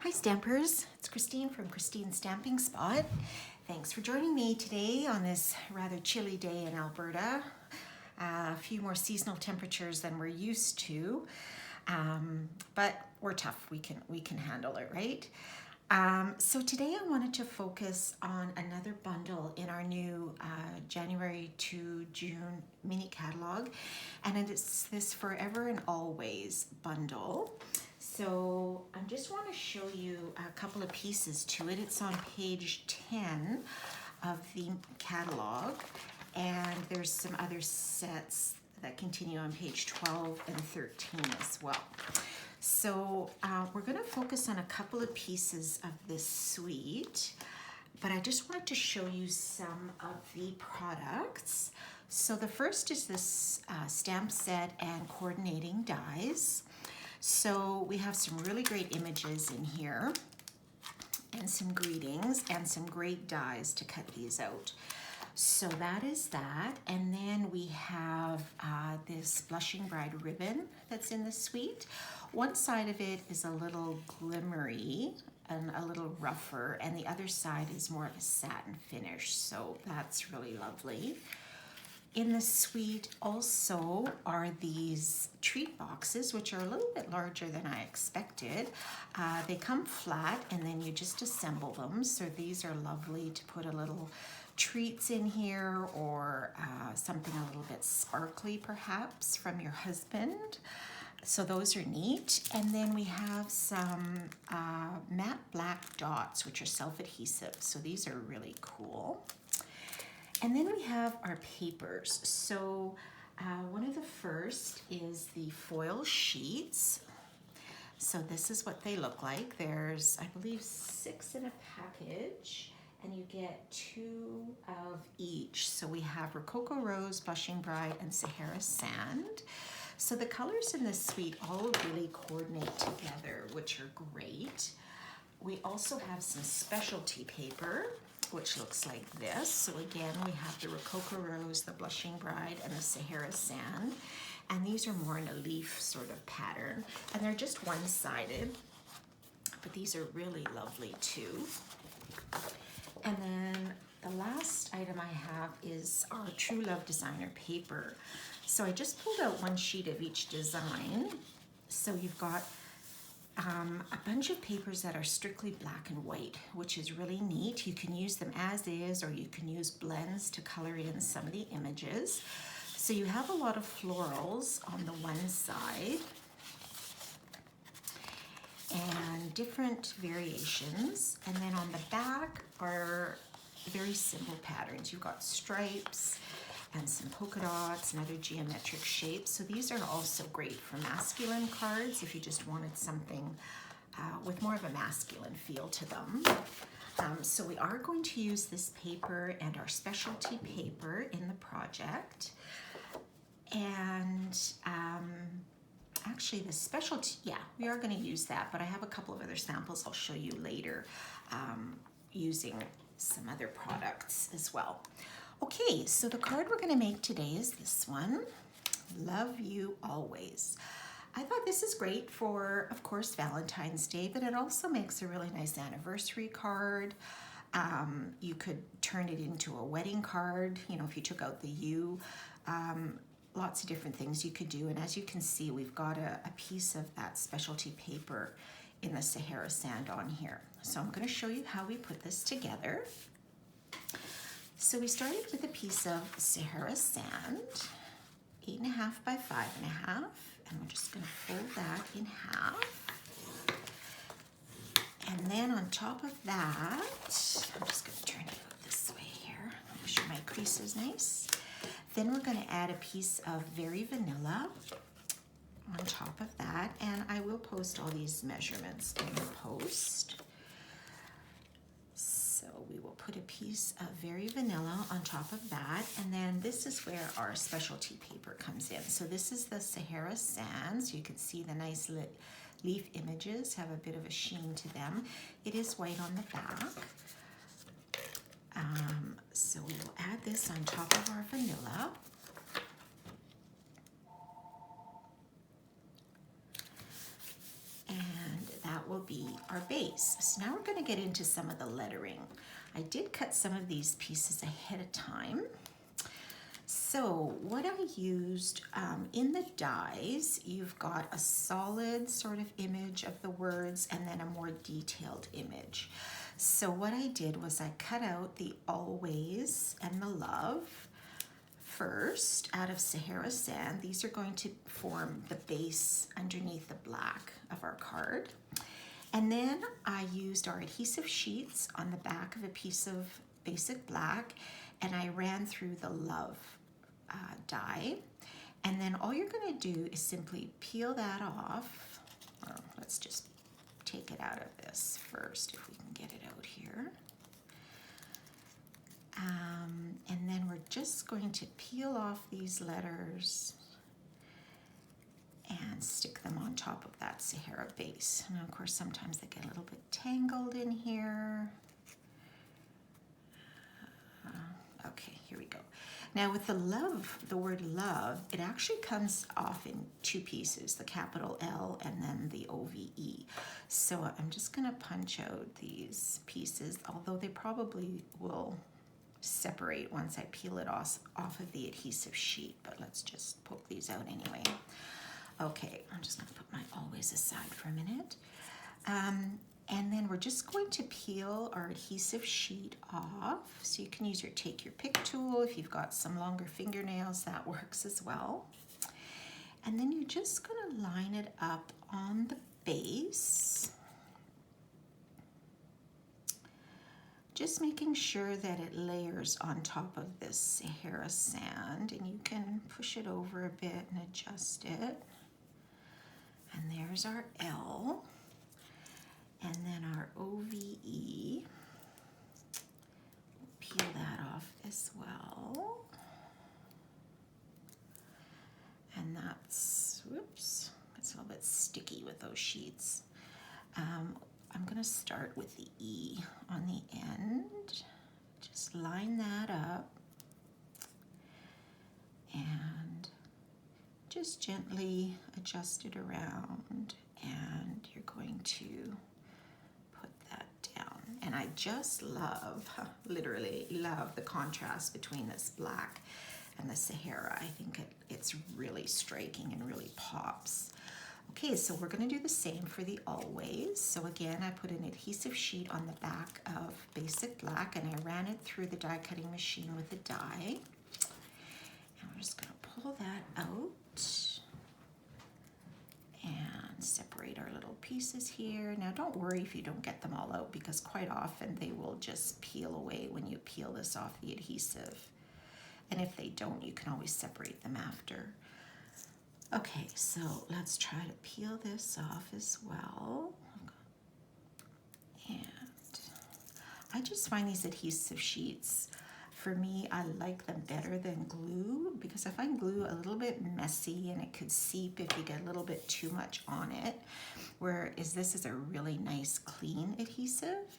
Hi Stampers, it's Christine from Christine's Stamping Spot. Thanks for joining me today on this rather chilly day in Alberta. A few more seasonal temperatures than we're used to, but we're tough. We can handle it, right? So today I wanted to focus on another bundle in our new January to June mini catalog, and it's this Forever and Always bundle. So I just want to show you a couple of pieces to it. It's on page 10 of the catalog, and there's some other sets that continue on page 12 and 13 as well. So we're going to focus on a couple of pieces of this suite, but I just wanted to show you some of the products. So the first is this stamp set and coordinating dies. So we have some really great images in here and some greetings and some great dies to cut these out. So that is that. And then we have this Blushing Bride ribbon that's in the suite. One side of it is a little glimmery and a little rougher, and the other side is more of a satin finish. So that's really lovely. In the suite also are these treat boxes, which are a little bit larger than I expected. They come flat and then you just assemble them. So these are lovely to put a little treats in here, or something a little bit sparkly perhaps from your husband. So those are neat. And then we have some matte black dots, which are self-adhesive. So these are really cool. And then we have our papers. So one of the first is the foil sheets. So this is what they look like. There's, I believe, 6 in a package, and you get 2 of each. So we have Rococo Rose, Blushing Bride, and Sahara Sand. So the colors in this suite all really coordinate together, which are great. We also have some specialty paper, which looks like this. So again, we have the Rococo Rose, the Blushing Bride, and the Sahara Sand. And these are more in a leaf sort of pattern. And they're just one-sided, but these are really lovely too. And then the last item I have is our True Love Designer paper. So I just pulled out one sheet of each design. So you've got a bunch of papers that are strictly black and white, which is really neat. You can use them as is, or you can use blends to color in some of the images. So you have a lot of florals on the one side and different variations. And then on the back are very simple patterns. You've got stripes and some polka dots and other geometric shapes. So these are also great for masculine cards if you just wanted something with more of a masculine feel to them. So we are going to use this paper and our specialty paper in the project. And actually the specialty, yeah, we are going to use that, but I have a couple of other samples I'll show you later using some other products as well. Okay, so the card we're going to make today is this one, Love You Always. I thought this is great for, of course, Valentine's Day, but it also makes a really nice anniversary card. You could turn it into a wedding card, you know, if you took out the U. Lots of different things you could do. And as you can see, we've got a piece of that specialty paper in the Sahara Sand on here. So I'm going to show you how we put this together. So we started with a piece of Sahara Sand, 8.5 by 5.5, and we're just going to fold that in half. And then on top of that, I'm just going to turn it out this way here, make sure my crease is nice. Then we're going to add a piece of Very Vanilla on top of that, and I will post all these measurements in the post. So we will put a piece of Very Vanilla on top of that, and then this is where our specialty paper comes in. So this is the Sahara Sand, so you can see the nice leaf images have a bit of a sheen to them. It is white on the back. So we will add this on top of our vanilla. And that will be our base. So now we're going to get into some of the lettering. I did cut some of these pieces ahead of time. So what I used in the dies, you've got a solid sort of image of the words and then a more detailed image. So what I did was I cut out the always and the love first out of Sahara Sand. These are going to form the base underneath the black of our card. And then I used our adhesive sheets on the back of a piece of basic black, and I ran through the love die. And then all you're going to do is simply peel that off. Let's just take it out of this first, if we can get it out here. And then we're just going to peel off these letters and stick them on top of that Sahara base. And of course, sometimes they get a little bit tangled in here. Okay, here we go. Now with the love, the word love, it actually comes off in two pieces, the capital L and then the OVE. So I'm just gonna punch out these pieces, although they probably will separate once I peel it off of the adhesive sheet, but let's just poke these out anyway. Okay, I'm just gonna put my always aside for a minute. And then we're just going to peel our adhesive sheet off. So you can use take your pick tool. If you've got some longer fingernails, that works as well. And then you're just gonna line it up on the base. Just making sure that it layers on top of this Sahara Sand, and you can push it over a bit and adjust it. And there's our L. And then our OVE, peel that off as well. And that's, whoops, it's a little bit sticky with those sheets. I'm gonna start with the E on the end. Just line that up and just gently adjust it around, and you're going to and I just love, literally love the contrast between this black and the Sahara. I think it's really striking and really pops. Okay, so we're gonna do the same for the always. So again, I put an adhesive sheet on the back of basic black and I ran it through the die cutting machine with a die. And we're just gonna pull that out and separate our little pieces here. Now don't worry if you don't get them all out, because quite often they will just peel away when you peel this off the adhesive. And if they don't, you can always separate them after. Okay, so let's try to peel this off as well. And I just find these adhesive sheets, for me, I like them better than glue, because I find glue a little bit messy and it could seep if you get a little bit too much on it, whereas this is a really nice clean adhesive.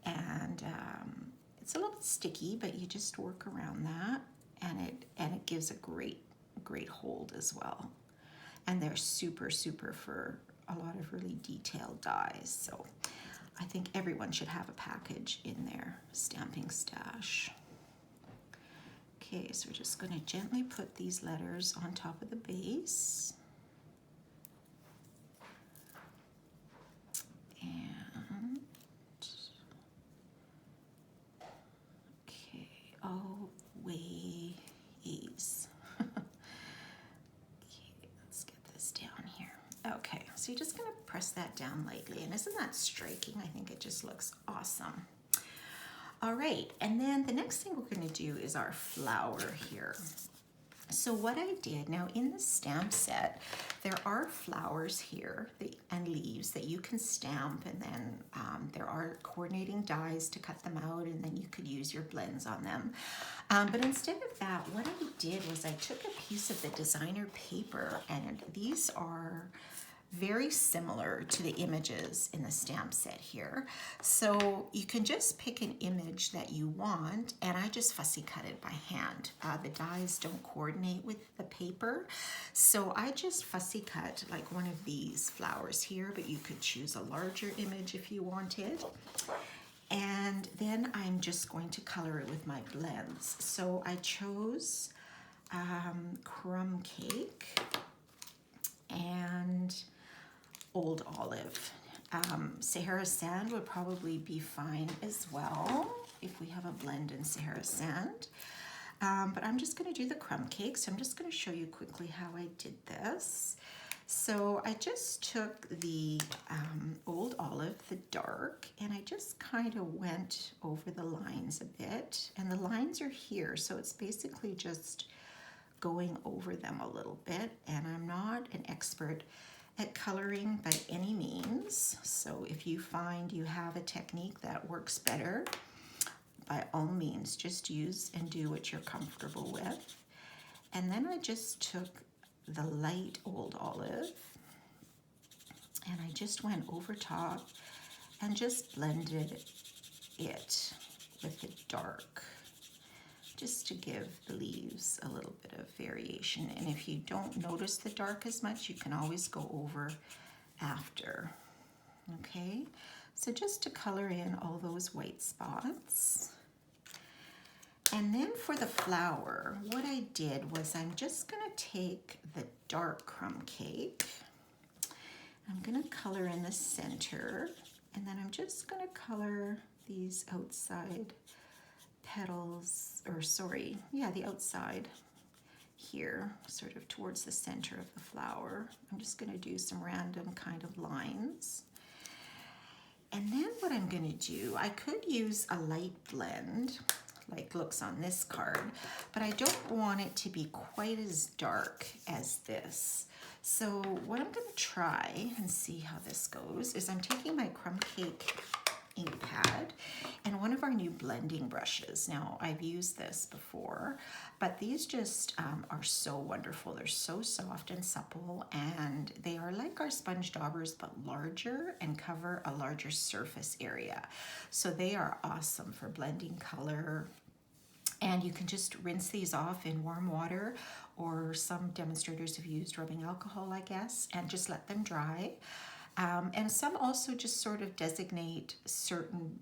And it's a little bit sticky, but you just work around that, and it gives a great hold as well. And they're super for a lot of really detailed dies. So I think everyone should have a package in their stamping stash. Okay, so we're just going to gently put these letters on top of the base. And, okay, always. Okay, let's get this down here. Okay, so you're just going to press that down lightly, and isn't that striking? I think it just looks awesome. All right, and then the next thing we're going to do is our flower here. So what I did, now in the stamp set, there are flowers here and leaves that you can stamp, and then there are coordinating dies to cut them out, and then you could use your blends on them. But instead of that, what I did was I took a piece of the designer paper, and these are very similar to the images in the stamp set here. So you can just pick an image that you want, and I just fussy cut it by hand. The dies don't coordinate with the paper, so I just fussy cut like one of these flowers here, but you could choose a larger image if you wanted. And then I'm just going to color it with my blends. So I chose Crumb Cake and Old Olive. Sahara Sand would probably be fine as well if we have a blend in Sahara Sand. But I'm just going to do the Crumb Cake, so I'm just going to show you quickly how I did this. So I just took the Old Olive, the dark, and I just kind of went over the lines a bit. And the lines are here, so it's basically just going over them a little bit. And I'm not an expert at coloring by any means, so if you find you have a technique that works better, by all means just use and do what you're comfortable with. And then I just took the light Old Olive and I just went over top and just blended it with the dark, just to give the leaves a little bit of variation. And if you don't notice the dark as much, you can always go over after. Okay, so just to color in all those white spots. And then for the flower, what I did was I'm just gonna take the dark Crumb Cake. I'm gonna color in the center, and then I'm just gonna color these outside petals, or sorry, yeah, the outside here, sort of towards the center of the flower. I'm just gonna do some random kind of lines. And then what I'm gonna do, I could use a light blend, like looks on this card, but I don't want it to be quite as dark as this. So what I'm gonna try and see how this goes is I'm taking my Crumb Cake ink pad and one of our new blending brushes. Now I've used this before, but these just are so wonderful. They're so soft and supple, and they are like our sponge daubers but larger and cover a larger surface area. So they are awesome for blending color. And you can just rinse these off in warm water, or some demonstrators have used rubbing alcohol, I guess, and just let them dry. And some also just sort of designate certain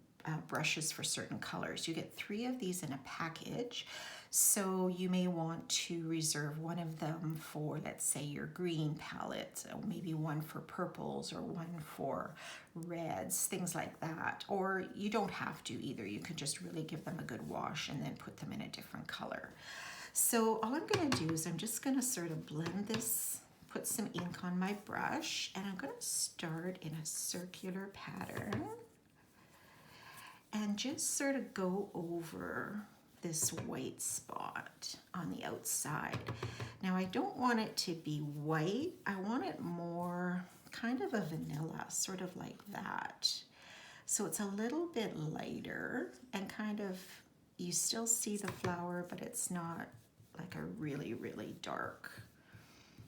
brushes for certain colors. You get 3 of these in a package, so you may want to reserve one of them for, let's say, your green palette, or maybe one for purples or one for reds, things like that. Or you don't have to either. You can just really give them a good wash and then put them in a different color. So all I'm going to do is I'm just going to sort of blend this, put some ink on my brush, and I'm going to start in a circular pattern and just sort of go over this white spot on the outside. Now I don't want it to be white. I want it more kind of a vanilla, sort of like that. So it's a little bit lighter and kind of, you still see the flower, but it's not like a really, really dark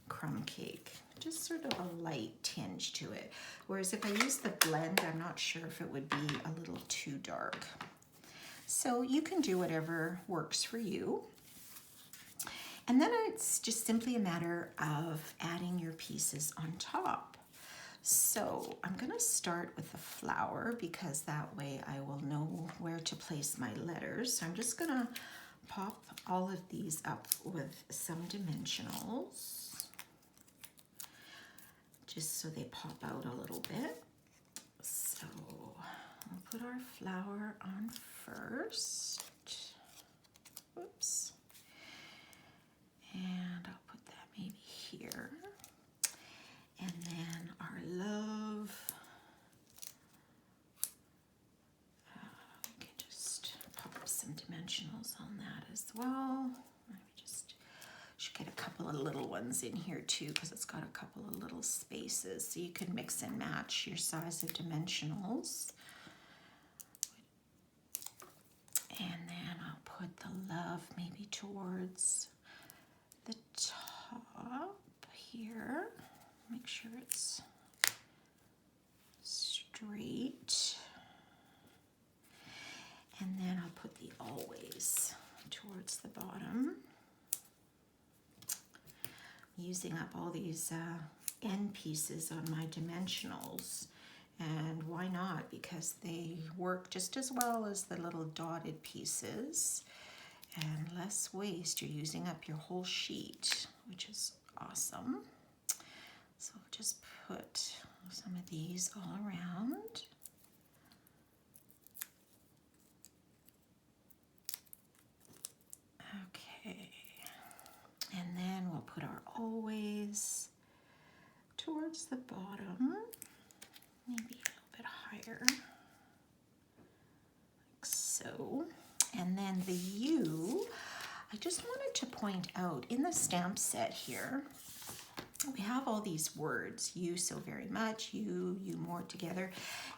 crumb cake. Just sort of a light tinge to it. Whereas if I use the blend, I'm not sure if it would be a little too dark. So you can do whatever works for you. And then it's just simply a matter of adding your pieces on top. So I'm gonna start with the flower because that way I will know where to place my letters. So I'm just gonna pop all of these up with some dimensionals, just so they pop out a little bit. So we'll put our flower on first. Whoops. And I'll put that maybe here. And then our love. We can just pop some dimensionals on that as well. Let me just, should get a couple of little ones in here too, because it's got a couple of little spaces. So you can mix and match your size of dimensionals. And then I'll put the love maybe towards the top here. make sure it's straight. And then I'll put the always towards the bottom. Using up all these end pieces on my dimensionals. And why not? Because they work just as well as the little dotted pieces. And less waste. You're using up your whole sheet, which is awesome. So just put some of these all around. Okay. And then we'll put our always towards the bottom, maybe a little bit higher, like so. And then the U, I just wanted to point out in the stamp set here, we have all these words, you so very much, you more together.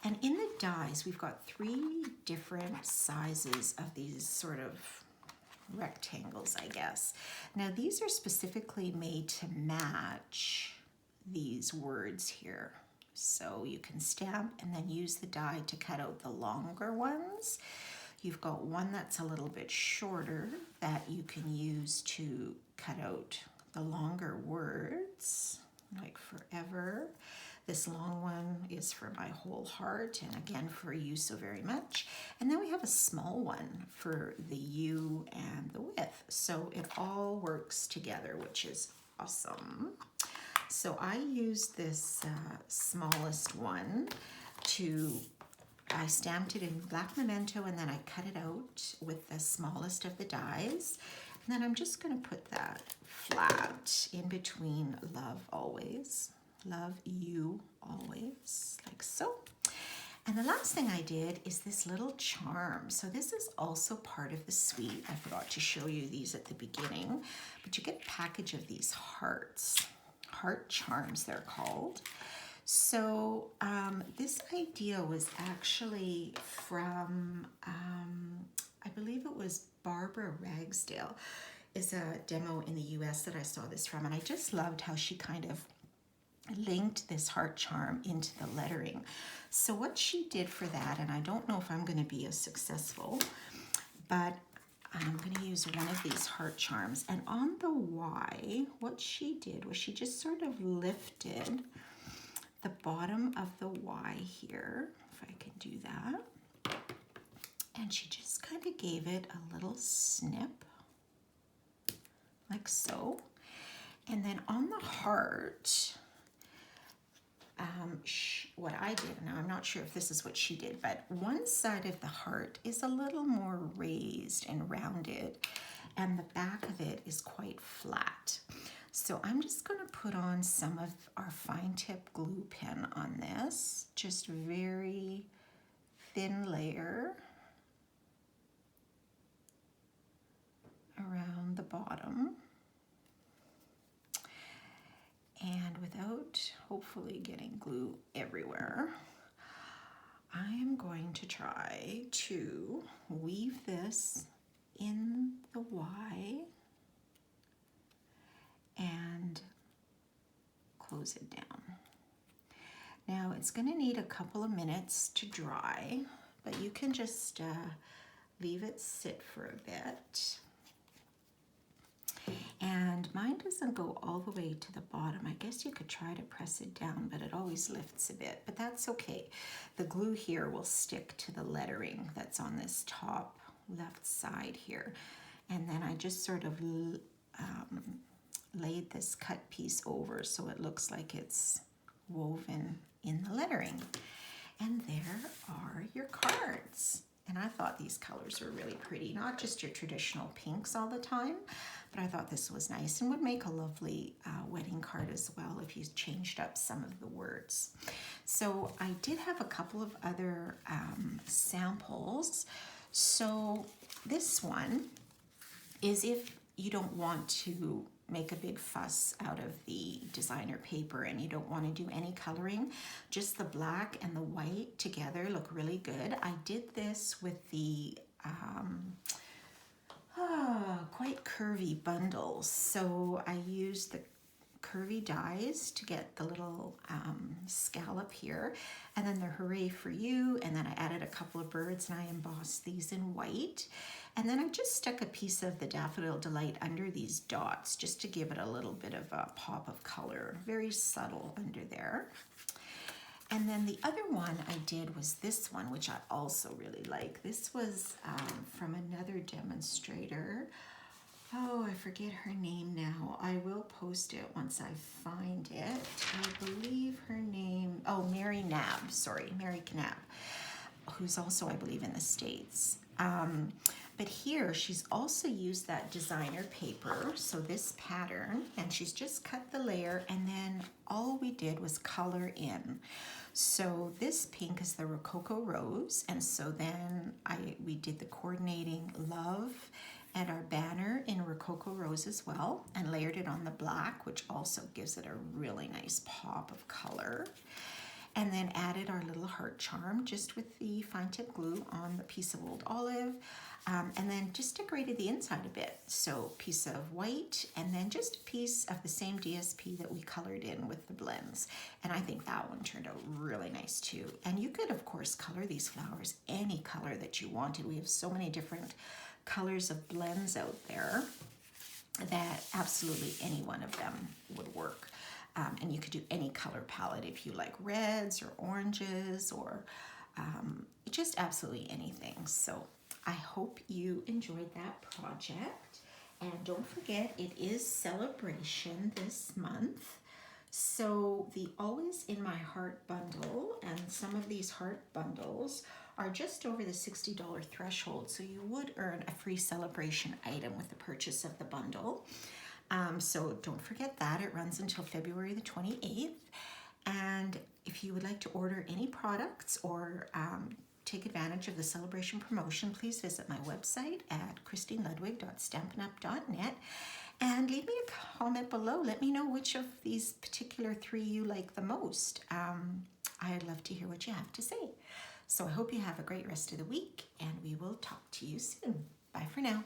And in the dies, we've got 3 different sizes of these sort of rectangles, I guess. Now these are specifically made to match these words here. So you can stamp and then use the die to cut out the longer ones. You've got one that's a little bit shorter that you can use to cut out the longer words, like forever. This long one is for my whole heart, and again for you so very much. And then we have a small one for the you and the with. So it all works together, which is awesome. So I use this smallest one I stamped it in black memento and then I cut it out with the smallest of the dies. And then I'm just going to put that flat in between love always, love you always, like so. And the last thing I did is this little charm. So this is also part of the suite. I forgot to show you these at the beginning, but you get a package of these hearts, heart charms they're called. So this idea was actually from, I believe it was Barbara Ragsdale, is a demo in the US that I saw this from. And I just loved how she kind of linked this heart charm into the lettering. So what she did for that, and I don't know if I'm going to be as successful, but I'm going to use one of these heart charms. And on the Y, what she did was she just sort of lifted the bottom of the Y here, if I can do that. And she just kind of gave it a little snip, like so. And then on the heart, what I did, now I'm not sure if this is what she did, but one side of the heart is a little more raised and rounded, and the back of it is quite flat. So I'm just going to put on some of our fine tip glue pen on this, just very thin layer around the bottom. And without hopefully getting glue everywhere, I am going to try to weave this in the Y and close it down. Now it's going to need a couple of minutes to dry, but you can just leave it sit for a bit. And mine doesn't go all the way to the bottom. I guess you could try to press it down, but it always lifts a bit, but that's okay. The glue here will stick to the lettering that's on this top left side here. And then I just sort of laid this cut piece over so it looks like it's woven in the lettering. And there are your cards. And I thought these colors were really pretty, not just your traditional pinks all the time, but I thought this was nice and would make a lovely wedding card as well if you changed up some of the words. So I did have a couple of other samples. So this one is if you don't want to make a big fuss out of the designer paper and you don't want to do any coloring, just the black and the white together look really good. I did this with the quite curvy bundles. So I used the curvy dies to get the little scallop here, and then the Hooray for You, and then I added a couple of birds and I embossed these in white, and then I just stuck a piece of the Daffodil Delight under these dots just to give it a little bit of a pop of color, very subtle under there. And then the other one I did was this one, which I also really like. This was from another demonstrator. Oh, I forget her name now. I will post it once I find it. I believe her name, oh, Mary Knapp, sorry, Mary Knapp, who's also, I believe, in the States. But here, she's also used that designer paper, so this pattern, and she's just cut the layer, and then all we did was color in. So this pink is the Rococo Rose, and so then we did the coordinating love and our banner in Rococo Rose as well, and layered it on the black, which also gives it a really nice pop of color. And then added our little heart charm just with the fine tip glue on the piece of old olive, and then just decorated the inside a bit. So a piece of white, and then just a piece of the same DSP that we colored in with the blends. And I think that one turned out really nice too. And you could, of course, color these flowers any color that you wanted. We have so many different colors of blends out there that absolutely any one of them would work. And you could do any color palette if you like reds or oranges or just absolutely anything. So I hope you enjoyed that project. And don't forget, it is celebration this month. So the Always in My Heart bundle, and some of these heart bundles are just over the $60 threshold. So you would earn a free celebration item with the purchase of the bundle. So don't forget that. It runs until February the 28th. And if you would like to order any products or take advantage of the celebration promotion, please visit my website at christineludwig.stampinup.net and leave me a comment below. Let me know which of these particular 3 you like the most. I'd love to hear what you have to say. So I hope you have a great rest of the week, and we will talk to you soon. Bye for now.